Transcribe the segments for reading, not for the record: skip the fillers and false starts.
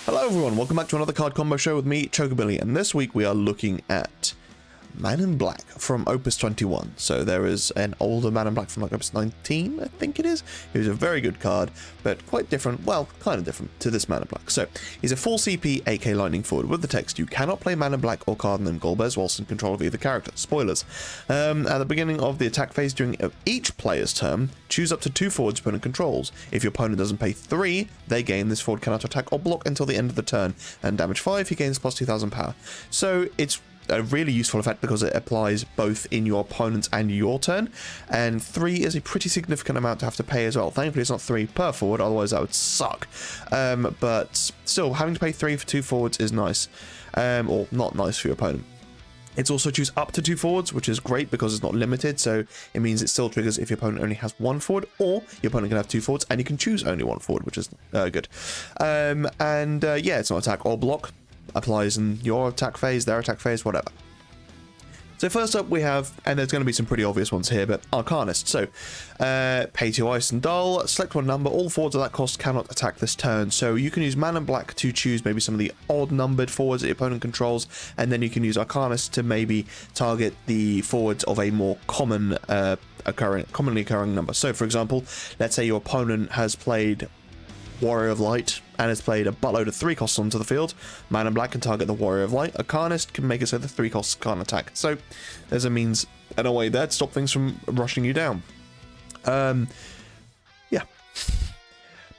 Hello everyone, welcome back to another card combo show with me, Chocobilly, and this week we are looking at Man in Black from Opus 21. So there is an older Man in Black from like Opus 19, I think it is. He was a very good card, but quite different, well, kind of different to this Man in Black. So he's a full CP AK Lightning Forward with the text, you cannot play Man in Black or card named Golbez whilst in control of either character. Spoilers. At the beginning of the attack phase during each player's turn, choose up to 2 forwards opponent controls. If your opponent doesn't pay 3, they gain this forward cannot attack or block until the end of the turn, and damage 5, he gains plus 2000 power. So it's a really useful effect because it applies both in your opponent's and your turn, and 3 is a pretty significant amount to have to pay as well. Thankfully it's not 3 per forward, otherwise that would suck, but still having to pay 3 for 2 forwards is nice, or not nice for your opponent. It's also choose up to 2 forwards, which is great because it's not limited, so it means it still triggers if your opponent only has 1 forward, or your opponent can have 2 forwards and you can choose only 1 forward, which is good. Yeah, it's not attack or block. Applies in your attack phase, their attack phase, whatever. So first up we have, and there's going to be some pretty obvious ones here, but Arcanist. So pay 2 ice and dull, select one number, all forwards of that cost cannot attack this turn. So you can use Man in Black to choose maybe some of the odd numbered forwards that your opponent controls, and then you can use Arcanist to maybe target the forwards of a more commonly occurring number. So for example, let's say your opponent has played Warrior of Light and has played a buttload of 3 costs onto the field. Man in Black can target the Warrior of Light. Arcanist can make it so the 3 costs can't attack. So there's a means and a way there to stop things from rushing you down. Yeah.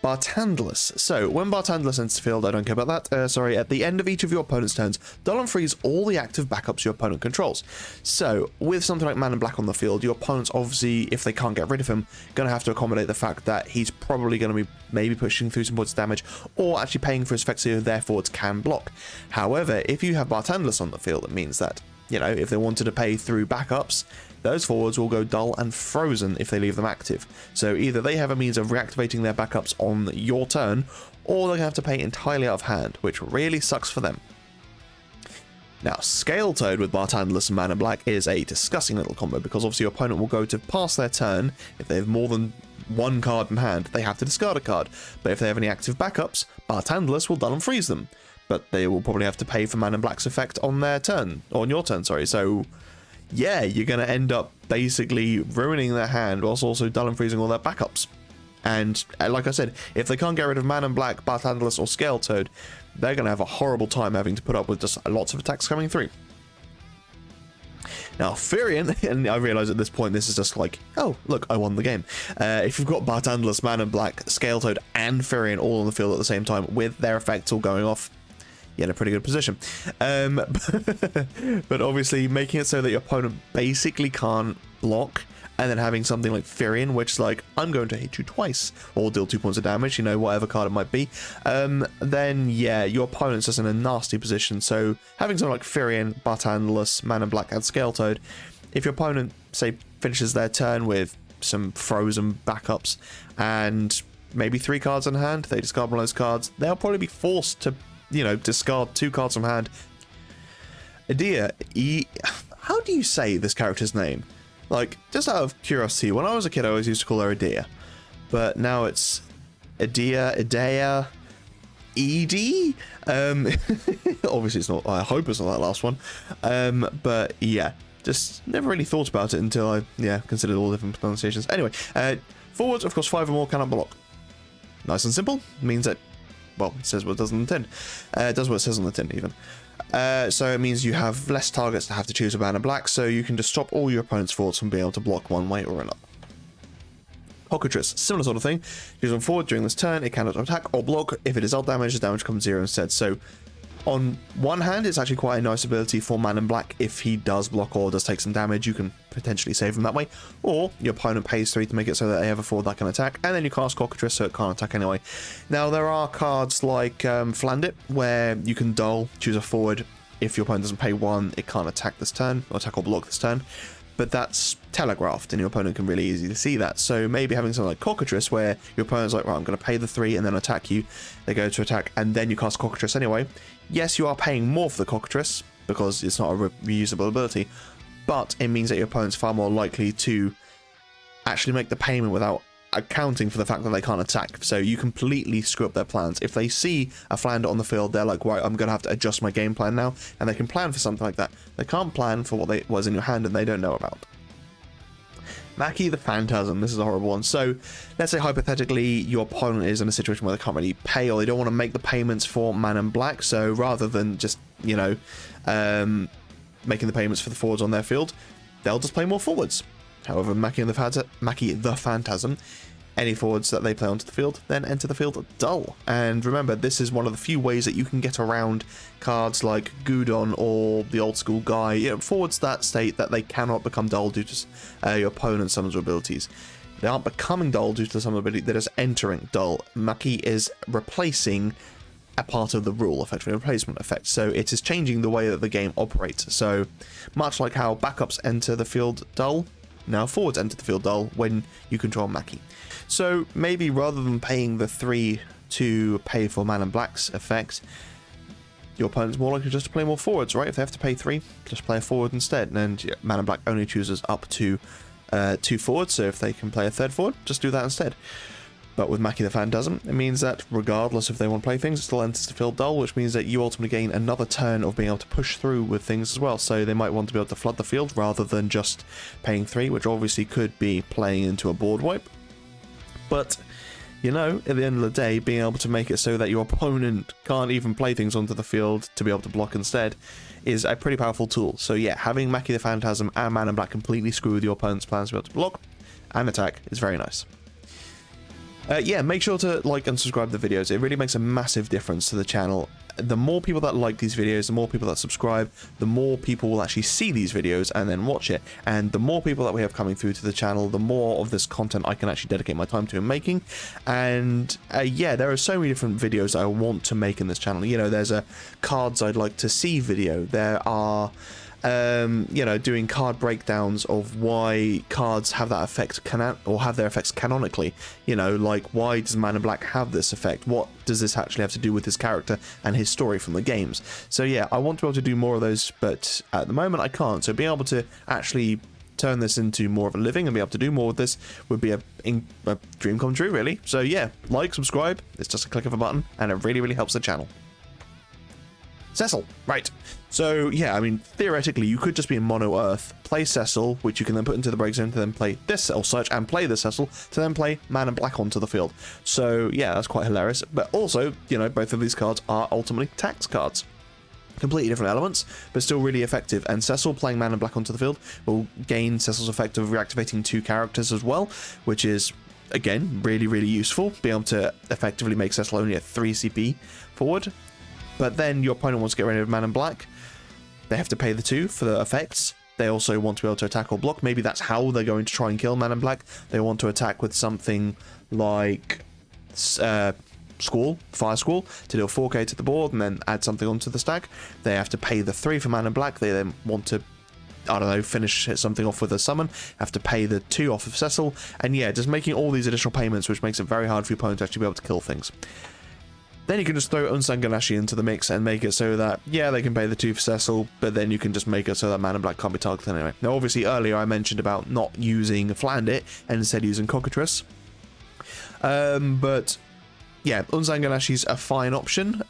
Bartendless. So when Bartendless enters the field, I don't care about that, at the end of each of your opponent's turns, dull and freeze all the active backups your opponent controls. So with something like Man in Black on the field, your opponent's obviously, if they can't get rid of him, going to have to accommodate the fact that he's probably going to be maybe pushing through some points of damage, or actually paying for his effects so their forwards can block. However, if you have Bartendless on the field, it means that, you know, if they wanted to pay through backups, those forwards will go dull and frozen if they leave them active. So either they have a means of reactivating their backups on your turn, or they have to pay entirely out of hand, which really sucks for them. Now, Scale Toad with Bartendless and Man in Black is a disgusting little combo, because obviously your opponent will go to pass their turn. If they have more than 1 card in hand, they have to discard a card. But if they have any active backups, Bartendless will dull and freeze them. But they will probably have to pay for Man in Black's effect on their turn, or on your turn, sorry. So yeah, you're going to end up basically ruining their hand whilst also dull and freezing all their backups. And like I said, if they can't get rid of Man in Black, Bartendless, or Scale Toad, they're going to have a horrible time having to put up with just lots of attacks coming through. Now, Furion, and I realise at this point this is just like, oh, look, I won the game. If you've got Bartendless, Man in Black, Scale Toad, and Furion all on the field at the same time with their effects all going off, you're in a pretty good position. But obviously making it so that your opponent basically can't block, and then having something like Furion, which is like, I'm going to hit you twice, or deal 2 points of damage, you know, whatever card it might be, then yeah, your opponent's just in a nasty position. So having something like Furion, Bartendless, Man in Black, and Scale Toad, if your opponent, say, finishes their turn with some frozen backups, and maybe 3 cards in hand, they discard one of those cards, they'll probably be forced to, you know, discard 2 cards from hand. Adia, how do you say this character's name? Like, just out of curiosity, when I was a kid I always used to call her Adia, but now it's Idea, Edie? Obviously it's not, I hope it's not that last one, but yeah, just never really thought about it until I, considered all different pronunciations. Anyway, forwards, of course, 5 or more cannot block. Nice and simple, means that, well, it says what it does on the tin. It does what it says on the tin, even. So it means you have less targets to have to choose a Man in Black, so you can just stop all your opponent's forwards from being able to block one way or another. Cockatrice, similar sort of thing. Choose one forward during this turn, it cannot attack or block. If it is ult damage, the damage comes 0 instead. So on one hand, it's actually quite a nice ability for Man in Black. If he does block or does take some damage, you can potentially save him that way. Or your opponent pays 3 to make it so that they have a forward that can attack, and then you cast Cockatrice so it can't attack anyway. Now, there are cards like Flandit, where you can dull, choose a forward. If your opponent doesn't pay 1, it can't attack this turn, or attack or block this turn. But that's telegraphed, and your opponent can really easily see that. So maybe having something like Cockatrice, where your opponent's like, right, I'm going to pay the 3 and then attack you. They go to attack, and then you cast Cockatrice anyway. Yes, you are paying more for the Cockatrice, because it's not a reusable ability, but it means that your opponent's far more likely to actually make the payment without accounting for the fact that they can't attack. So you completely screw up their plans. If they see a Flounder on the field, they're like, right, I'm going to have to adjust my game plan now, and they can plan for something like that. They can't plan for what was in your hand and they don't know about. Wacky the Phantasm. This is a horrible one. So let's say hypothetically your opponent is in a situation where they can't really pay, or they don't want to make the payments for mana and black. So rather than just, you know, making the payments for the forwards on their field, they'll just play more forwards. However, Wacky the Phantasm, any forwards that they play onto the field then enter the field dull. And remember, this is one of the few ways that you can get around cards like Gudon or the old school guy, you know, forwards that state that they cannot become dull due to your opponent's summons abilities. They aren't becoming dull due to the summon ability, they're just entering dull. Wacky is replacing a part of the rule, effectively a replacement effect. So it is changing the way that the game operates. So much like how backups enter the field dull, now forwards enter the field dull when you control Wacky. So maybe rather than paying the 3 to pay for mana and black's effect, your opponent's more likely just to play more forwards, right? If they have to pay 3, just play a forward instead. And yeah, mana and black only chooses up to 2 forwards, so if they can play a 3rd forward, just do that instead. But with Wacky the Phantasm, it means that regardless if they want to play things, it still enters the field dull, which means that you ultimately gain another turn of being able to push through with things as well. So they might want to be able to flood the field rather than just paying 3, which obviously could be playing into a board wipe. But, you know, at the end of the day, being able to make it so that your opponent can't even play things onto the field to be able to block instead is a pretty powerful tool. So yeah, having Wacky the Phantasm and mana and black completely screw with your opponent's plans to be able to block and attack is very nice. Yeah, make sure to like and subscribe to the videos. It really makes a massive difference to the channel. The more people that like these videos, the more people that subscribe, the more people will actually see these videos and then watch it. And the more people that we have coming through to the channel, the more of this content I can actually dedicate my time to and making. And yeah, there are so many different videos I want to make in this channel. You know, there's a cards I'd like to see video. There are you know, doing card breakdowns of why cards have that effect or have their effects canonically. You know, like, why does Mana Black have this effect? What does this actually have to do with his character and his story from the games? So yeah, I want to be able to do more of those, but at the moment I can't. So being able to actually turn this into more of a living and be able to do more with this would be a dream come true, really. So yeah, like, subscribe, it's just a click of a button, and it really, really helps the channel. Cecil, right. So yeah, I mean, theoretically, you could just be in mono Earth, play Cecil, which you can then put into the break zone to then play this or such, and play the Cecil to then play Mana Black onto the field. So yeah, that's quite hilarious. But also, you know, both of these cards are ultimately tax cards. Completely different elements, but still really effective. And Cecil playing Mana Black onto the field will gain Cecil's effect of reactivating 2 characters as well, which is, again, really, really useful. Being able to effectively make Cecil only a 3 CP forward. But then your opponent wants to get rid of Mana Black. They have to pay the 2 for the effects. They also want to be able to attack or block. Maybe that's how they're going to try and kill Mana Black. They want to attack with something like Squall, Fire Squall, to deal 4k to the board and then add something onto the stack. They have to pay the 3 for Mana Black. They then want to, I don't know, finish something off with a summon, have to pay the 2 off of Cecil. And yeah, just making all these additional payments, which makes it very hard for your opponent to actually be able to kill things. Then you can just throw Unsanganashi into the mix and make it so that, yeah, they can pay the 2 for Cecil, but then you can just make it so that Mana Black can't be targeted anyway. Now, obviously, earlier I mentioned about not using Flandit and instead using Cockatrice. But yeah, Unsanganashi's a fine option.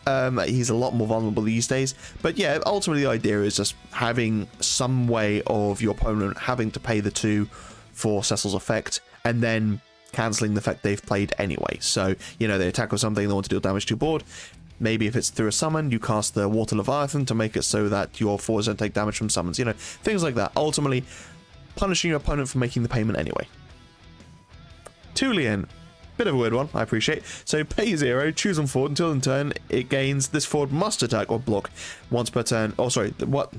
He's a lot more vulnerable these days. But yeah, ultimately the idea is just having some way of your opponent having to pay the 2 for Cecil's effect, and then cancelling the effect they've played anyway. So, you know, they attack with something, they want to deal damage to your board. Maybe if it's through a summon, you cast the Water Leviathan to make it so that your forwards don't take damage from summons. You know, things like that. Ultimately, punishing your opponent for making the payment anyway. Tulian. Bit of a weird one, I appreciate. So pay 0, choose on forward until in turn it gains this forward must attack or block once per turn. Oh, sorry, what?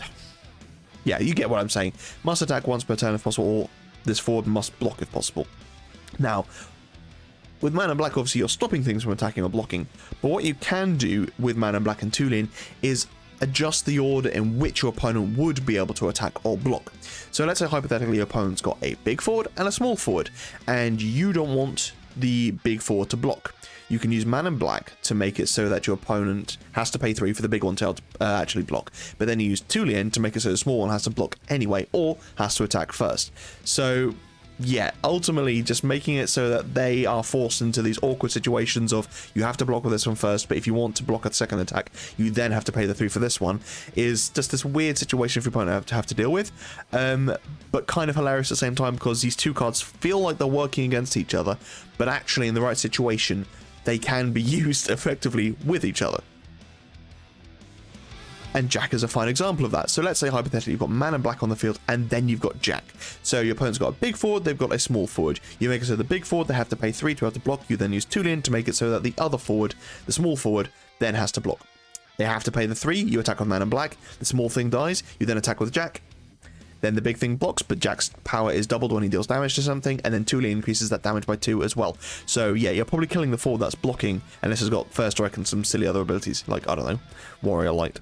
Yeah, you get what I'm saying. Must attack once per turn if possible, or this forward must block if possible. Now, with Mana Black, obviously you're stopping things from attacking or blocking, but what you can do with Mana Black and Tulian is adjust the order in which your opponent would be able to attack or block. So let's say hypothetically your opponent's got a big forward and a small forward, and you don't want the big forward to block. You can use Mana Black to make it so that your opponent has to pay 3 for the big one to actually block, but then you use Tulian to make it so the small one has to block anyway, or has to attack first. So yeah, ultimately just making it so that they are forced into these awkward situations of you have to block with this one first, but if you want to block a second attack, you then have to pay the 3 for this one, is just this weird situation for your opponent to have to deal with, but kind of hilarious at the same time because these two cards feel like they're working against each other, but actually in the right situation, they can be used effectively with each other. And Jack is a fine example of that. So let's say hypothetically you've got man and black on the field and then you've got Jack. So your opponent's got a big forward, they've got a small forward. You make it so the big forward, they have to pay 3 to have to block. You then use Tulin to make it so that the other forward, the small forward, then has to block. They have to pay the 3, you attack with man and black, the small thing dies, you then attack with Jack. Then the big thing blocks, but Jack's power is doubled when he deals damage to something, and then Tulin increases that damage by 2 as well. So yeah, you're probably killing the forward that's blocking, unless it's got first strike and some silly other abilities, like, I don't know, Warrior Light.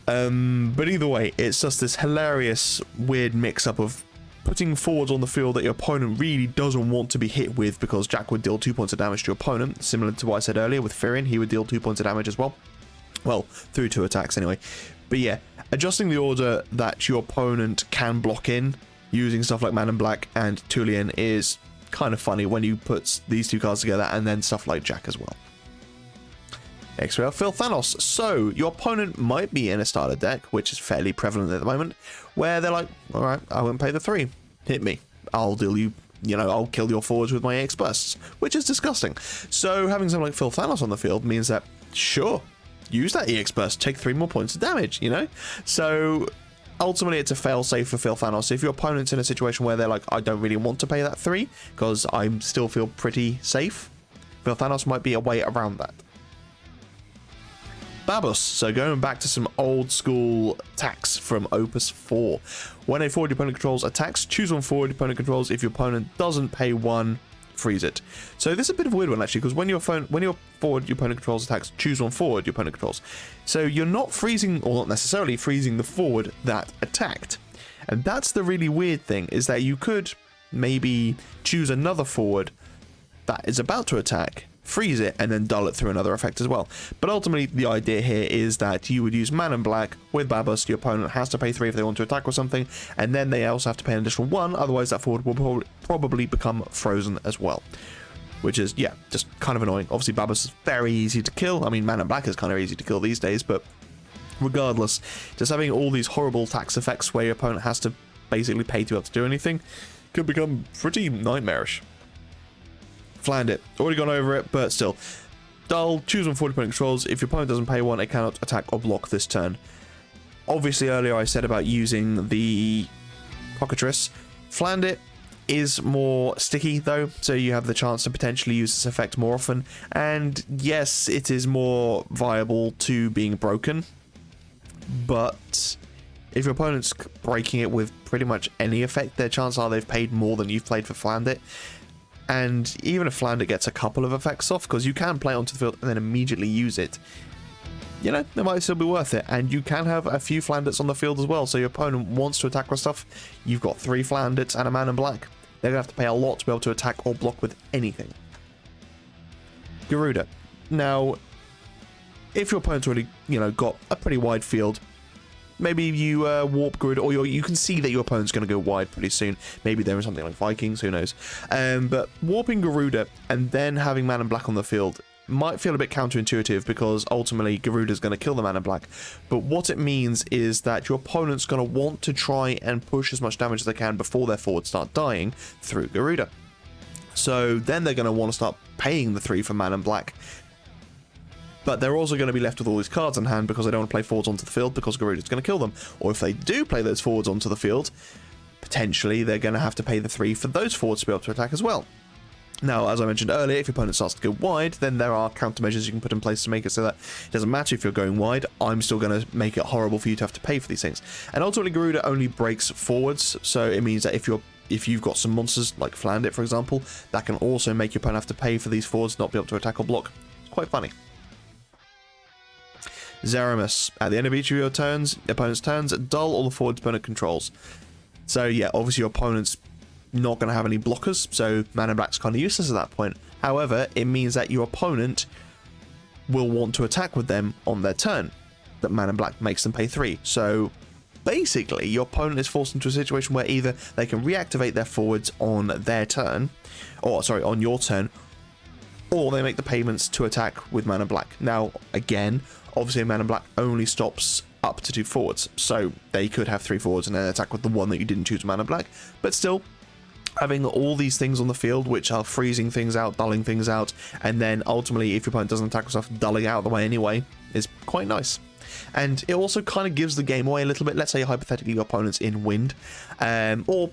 But either way, it's just this hilarious, weird mix-up of putting forwards on the field that your opponent really doesn't want to be hit with, because Jack would deal 2 points of damage to your opponent, similar to what I said earlier with Firin, he would deal 2 points of damage as well. Well, through 2 attacks anyway. But yeah, adjusting the order that your opponent can block in, using stuff like Man in Black and Tulin is kind of funny when you put these 2 cards together, and then stuff like Jack as well. Next we have Phil Thanos. So, your opponent might be in a starter deck, which is fairly prevalent at the moment, where they're like, alright, I won't pay the 3. Hit me. I'll deal you, I'll kill your forwards with my EX bursts, which is disgusting. So, having someone like Phil Thanos on the field means that, sure, use that EX burst, take 3 more points of damage, So, ultimately it's a fail-safe for Phil Thanos. If your opponent's in a situation where they're like, I don't really want to pay that 3, because I still feel pretty safe, Phil Thanos might be a way around that. Babus, so going back to some old school attacks from Opus 4. When a forward your opponent controls attacks, choose one forward your opponent controls. If your opponent doesn't pay 1, freeze it. So this is a bit of a weird one actually, because when your forward your opponent controls attacks, choose one forward your opponent controls. So you're not freezing, or not necessarily freezing, the forward that attacked. And that's the really weird thing, is that you could maybe choose another forward that is about to attack, freeze it, and then dull it through another effect as well. But ultimately, the idea here is that you would use Man in Black with Babus. Your opponent has to pay 3 if they want to attack with something, and then they also have to pay an additional 1, otherwise that forward will probably become frozen as well. Which is, yeah, just kind of annoying. Obviously, Babus is very easy to kill. I mean, Man in Black is kind of easy to kill these days, but regardless, just having all these horrible tax effects where your opponent has to basically pay to be able to do anything could become pretty nightmarish. Fland it. Already gone over it, but still. Dull, choose one forward opponent controls. If your opponent doesn't pay 1, it cannot attack or block this turn. Obviously, earlier I said about using the Cockatrice. Fland it is more sticky, though, so you have the chance to potentially use this effect more often. And yes, it is more viable to being broken, but if your opponent's breaking it with pretty much any effect, their chances are they've paid more than you've played for Fland it. And even if Flander gets a couple of effects off, because you can play onto the field and then immediately use it, it might still be worth it. And you can have a few Flanders on the field as well, so your opponent wants to attack with stuff, you've got 3 Flanders and a Man in Black. They're going to have to pay a lot to be able to attack or block with anything. Garuda. Now, if your opponent's already, got a pretty wide field, maybe you warp Garuda, or you can see that your opponent's going to go wide pretty soon. Maybe there is something like Vikings, who knows. But warping Garuda and then having Man in Black on the field might feel a bit counterintuitive, because ultimately Garuda's going to kill the Man in Black. But what it means is that your opponent's going to want to try and push as much damage as they can before their forwards start dying through Garuda. So then they're going to want to start paying the 3 for Man in Black. But they're also going to be left with all these cards in hand because they don't want to play forwards onto the field because Garuda's going to kill them. Or if they do play those forwards onto the field, potentially they're going to have to pay the 3 for those forwards to be able to attack as well. Now, as I mentioned earlier, if your opponent starts to go wide, then there are countermeasures you can put in place to make it so that it doesn't matter if you're going wide, I'm still going to make it horrible for you to have to pay for these things. And ultimately, Garuda only breaks forwards, so it means that if you've got some monsters, like Flandit, for example, that can also make your opponent have to pay for these forwards, not be able to attack or block. It's quite funny. Zeramus. At the end of each of your opponent's turns, dull all the forwards opponent controls. So yeah, obviously your opponent's not going to have any blockers, so Man in Black's kind of useless at that point. However, it means that your opponent will want to attack with them on their turn. That Man in Black makes them pay 3. So basically your opponent is forced into a situation where either they can reactivate their forwards on their turn, or sorry, on your turn, or they make the payments to attack with Mana Black. Now, again, obviously Mana Black only stops up to 2 forwards, so they could have 3 forwards and then attack with the one that you didn't choose Mana Black, but still, having all these things on the field which are freezing things out, dulling things out, and then ultimately, if your opponent doesn't attack with stuff, dulling out of the way anyway, is quite nice. And it also kind of gives the game away a little bit. Let's say hypothetically your opponent's in wind, or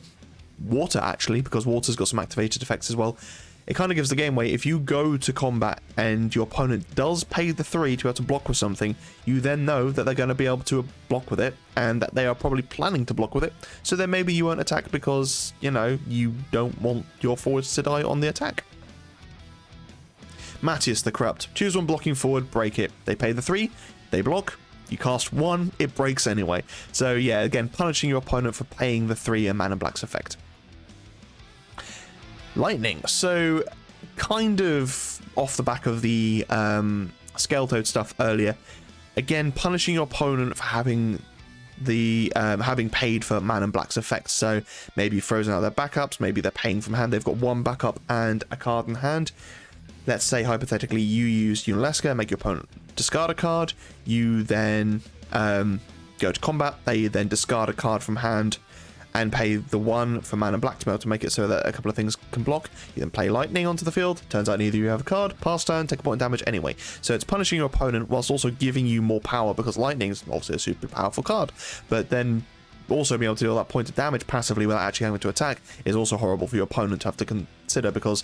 water actually, because water's got some activated effects as well. It kind of gives the game away. If you go to combat and your opponent does pay the 3 to be able to block with something, you then know that they're going to be able to block with it, and that they are probably planning to block with it. So then maybe you won't attack because, you know, you don't want your forwards to die on the attack. Matthias the Corrupt. Choose one blocking forward, break it. They pay the 3, they block. You cast 1, it breaks anyway. So yeah, again, punishing your opponent for paying the 3 and Mana Black's effect. Lightning. So, kind of off the back of the Scaletoad stuff earlier. Again, punishing your opponent for having the having paid for Mana Black's effect. So maybe frozen out their backups, maybe they're paying from hand. They've got 1 backup and a card in hand. Let's say hypothetically you use Unalesca, make your opponent discard a card. You then go to combat. They then discard a card from hand and pay the 1 for Mana Black to be able to make it so that a couple of things can block. You then play Lightning onto the field. Turns out neither of you have a card. Pass turn, take a point of damage anyway. So it's punishing your opponent whilst also giving you more power, because Lightning is obviously a super powerful card. But then also being able to deal that point of damage passively without actually having to attack is also horrible for your opponent to have to consider, because,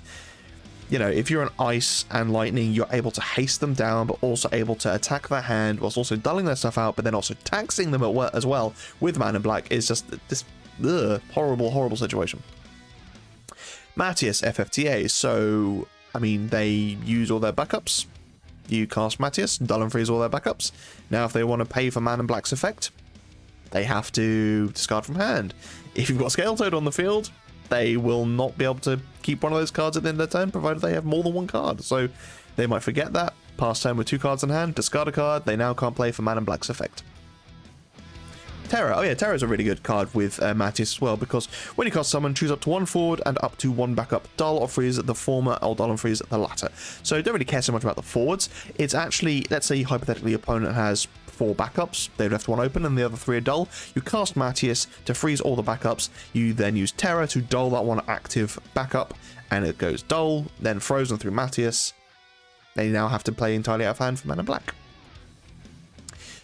you know, if you're an Ice and Lightning, you're able to haste them down, but also able to attack their hand whilst also dulling their stuff out, but then also taxing them as well with Mana Black is just this horrible situation. Matthias FFTA. So, I mean, they use all their backups. You cast Matthias, dull and freeze all their backups. Now, if they want to pay for Mana Black's effect, they have to discard from hand. If you've got Scaletoad on the field, they will not be able to keep one of those cards at the end of their turn, provided they have more than 1 card. So they might forget that, pass turn with 2 cards in hand, discard a card, they now can't play for Mana Black's effect. Terra. Oh yeah, Terra is a really good card with Matthias as well, because when you cast summon, choose up to 1 forward and up to 1 backup. Dull or freeze the former, or dull and freeze the latter. So don't really care so much about the forwards. It's actually, let's say hypothetically your opponent has 4 backups, they've left 1 open and the other 3 are dull. You cast Matthias to freeze all the backups. You then use Terra to dull that 1 active backup, and it goes dull, then frozen through Matthias. They now have to play entirely out of hand for Mana Black.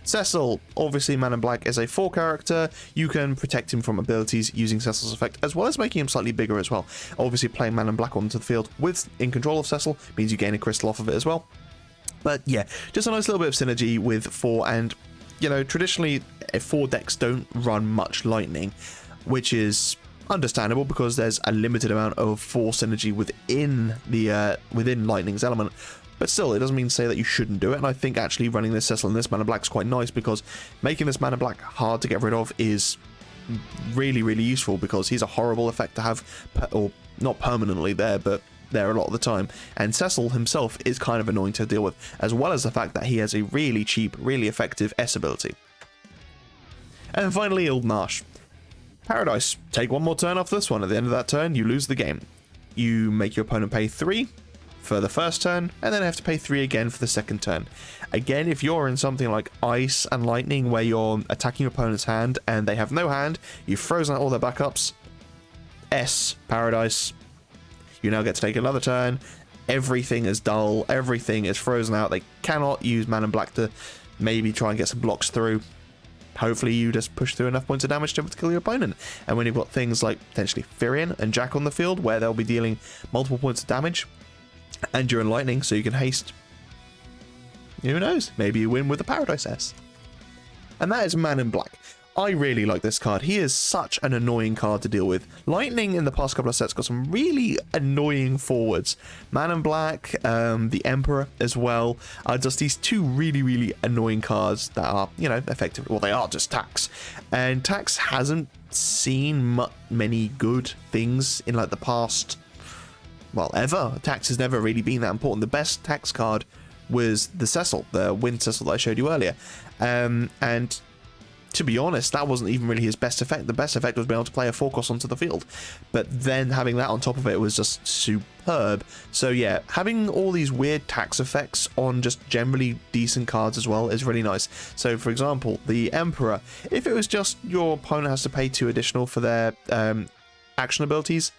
Cecil, obviously Mana Black is a 4 character. You can protect him from abilities using Cecil's effect, as well as making him slightly bigger as well. Obviously playing Mana Black onto the field with in control of Cecil means you gain a crystal off of it as well. But yeah, just a nice little bit of synergy with 4, and, you know, traditionally 4 decks don't run much Lightning, which is understandable because there's a limited amount of 4 synergy within the within Lightning's element. But still, it doesn't mean to say that you shouldn't do it, and I think actually running this Cecil and this Mana Black is quite nice, because making this Mana Black hard to get rid of is really useful, because he's a horrible effect to have, or not permanently there, but there a lot of the time. And Cecil himself is kind of annoying to deal with, as well as the fact that he has a really cheap, really effective S ability. And then finally, Old Marsh. Paradise. Take 1 more turn off this one. At the end of that turn, you lose the game. You make your opponent pay 3 for the first turn, and then have to pay 3 again for the second turn. Again, if you're in something like Ice and Lightning, where you're attacking your opponent's hand and they have no hand, you've frozen out all their backups, S, Paradise, you now get to take another turn. Everything is dull, everything is frozen out. They cannot use Mana Black to maybe try and get some blocks through. Hopefully you just push through enough points of damage to kill your opponent. And when you've got things like potentially Firion and Jack on the field, where they'll be dealing multiple points of damage, and you're in Lightning, so you can haste, who knows, maybe you win with a Paradise S. And that is Man in Black. I really like this card. He is such an annoying card to deal with. Lightning in the past couple of sets got some really annoying forwards. Man in Black, the Emperor as well, are just these 2 really annoying cards that are, you know, effective. Well, they are just Tax. And Tax hasn't seen many good things in like the past, well, ever. Tax has never really been that important. The best Tax card was the Cecil, the Wind Cecil that I showed you earlier. And to be honest, that wasn't even really his best effect. The best effect was being able to play a 4-cost onto the field. But then having that on top of it was just superb. So yeah, having all these weird tax effects on just generally decent cards as well is really nice. So for example, the Emperor, if it was just your opponent has to pay 2 additional for their action abilities,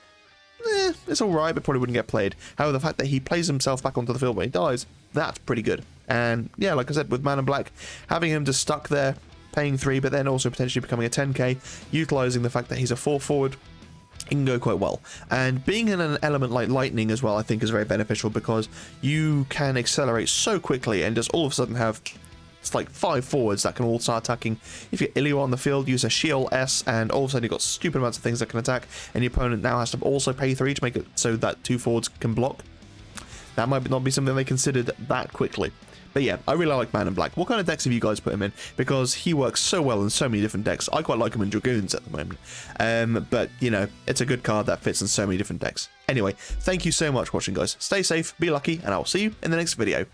it's alright, but probably wouldn't get played. However, the fact that he plays himself back onto the field when he dies, that's pretty good. And yeah, like I said, with Mana Black, having him just stuck there, paying 3, but then also potentially becoming a 10k, utilizing the fact that he's a 4 forward, it can go quite well. And being in an element like lightning as well, I think is very beneficial, because you can accelerate so quickly and just all of a sudden have, it's like 5 forwards that can all start attacking. If you're Ilio on the field, use a Shield S, and all of a sudden you've got stupid amounts of things that can attack, and your opponent now has to also pay 3 to make it so that 2 forwards can block. That might not be something they considered that quickly. But yeah, I really like Man in Black. What kind of decks have you guys put him in? Because he works so well in so many different decks. I quite like him in Dragoons at the moment. But, you know, it's a good card that fits in so many different decks. Anyway, thank you so much for watching, guys. Stay safe, be lucky, and I will see you in the next video.